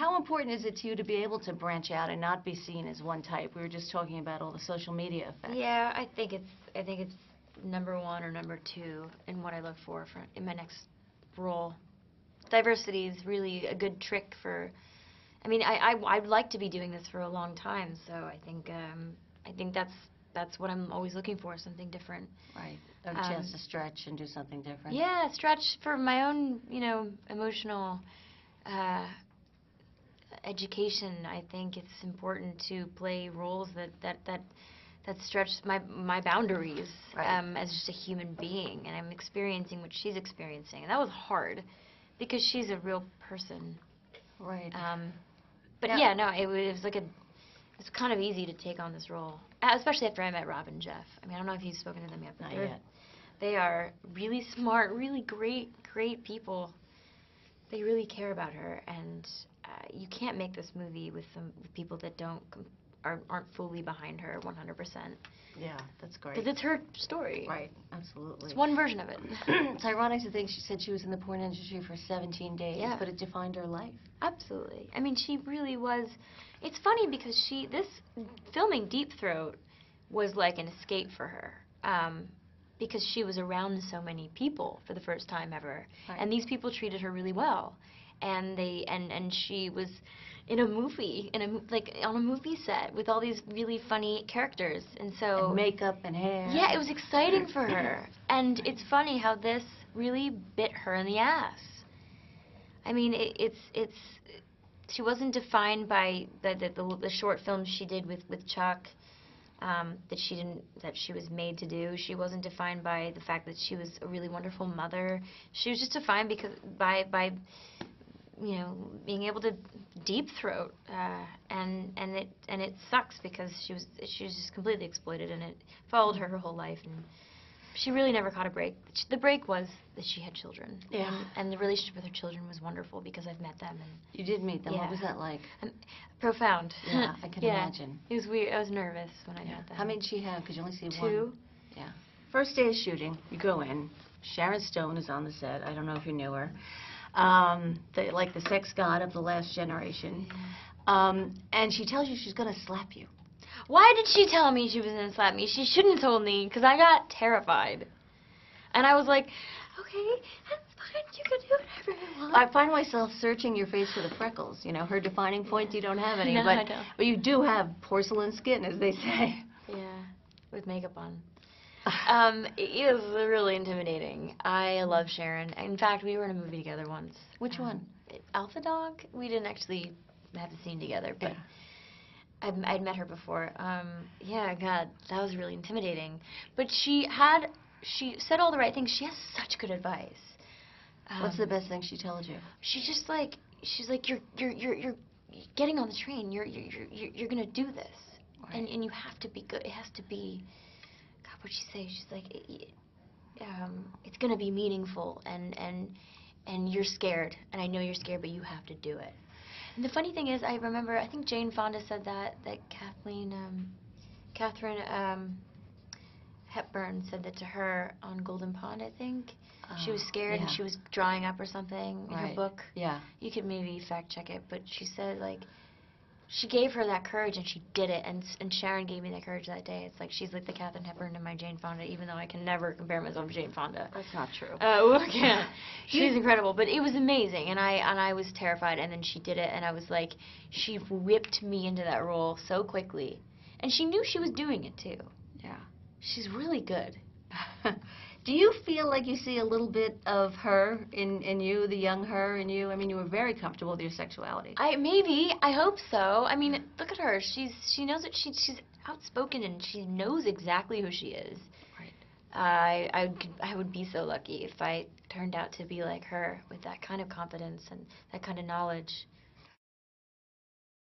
how important is it to you to be able to branch out and not be seen as one type? We were just talking about all the social media effects. Yeah, I think it's number one or number two in what I look for in my next role. Diversity is really a good trick for. I mean, I'd like to be doing this for a long time, so I think that's what I'm always looking for, something different. Right. A chance to stretch and do something different. Yeah, stretch for my own, emotional education. I think it's important to play roles that stretch my boundaries, right. As just a human being, and I'm experiencing what she's experiencing, and that was hard because she's a real person. Right. But yeah, no, it was like it's kind of easy to take on this role, especially after I met Rob and Jeff. I mean, I don't know if you've spoken to them yet, but Not yet. They are really smart, really great people. They really care about her, and you can't make this movie with people that aren't fully behind her 100%. Yeah, that's great. Because it's her story. Right, absolutely. It's one version of it. It's ironic to think she said she was in the porn industry for 17 days, yeah. but it defined her life. Absolutely. I mean, she really was. It's funny because this filming Deep Throat was like an escape for her. Because she was around so many people for the first time ever, right. and these people treated her really well, and she was in a movie, like on a movie set with all these really funny characters, and so and makeup and hair. Yeah, it was exciting for her, and it's funny how this really bit her in the ass. I mean, she wasn't defined by the short films she did with Chuck. That she was made to do. She wasn't defined by the fact that she was a really wonderful mother. She was just defined by being able to deep throat, and it sucks because she was just completely exploited, and it followed her whole life, and she really never caught a break. The break was that she had children. Yeah. And the relationship with her children was wonderful because I've met them. And you did meet them. Yeah. What was that like? Profound. Yeah, I can imagine. It was weird. I was nervous when I met them. How many did she have? Because you only see one. 2. Yeah. First day of shooting, you go in. Sharon Stone is on the set. I don't know if you knew her. Like the sex god of the last generation. Yeah. And she tells you she's going to slap you. Why did she tell me she was going to slap me? She shouldn't have told me, because I got terrified. And I was like, okay, that's fine, you can do whatever you want. I find myself searching your face for the freckles. You know, her defining point, you don't have any. No, I don't. But you do have porcelain skin, as they say. Yeah, with makeup on. It was really intimidating. I love Sharon. In fact, we were in a movie together once. Which one? Alpha Dog. We didn't actually have a scene together, but... Yeah. I'd met her before. Yeah, God, that was really intimidating. But she said all the right things. She has such good advice. What's the best thing she told you? She's like, you're getting on the train. You're gonna do this, right. and you have to be good. It has to be. God, what'd she say? She's like, it's gonna be meaningful, and you're scared, and I know you're scared, but you have to do it. And the funny thing is, I remember, I think Jane Fonda said that Katharine Hepburn said that to her on Golden Pond, I think. She was scared, yeah. and she was drying up or something in her book. Yeah. You could maybe fact check it, but she said, like, she gave her that courage, and she did it, and Sharon gave me that courage that day. It's like she's like the Katharine Hepburn and my Jane Fonda, even though I can never compare myself to Jane Fonda. That's not true. Yeah. She's incredible, but it was amazing, and I was terrified, and then she did it, and I was like, she whipped me into that role so quickly, and she knew she was doing it too. Yeah. She's really good. Do you feel like you see a little bit of her in you, the young her in you? I mean, you were very comfortable with your sexuality. Maybe. I hope so. I mean, look at her. She knows that she's outspoken, and she knows exactly who she is. Right. I would be so lucky if I turned out to be like her with that kind of confidence and that kind of knowledge.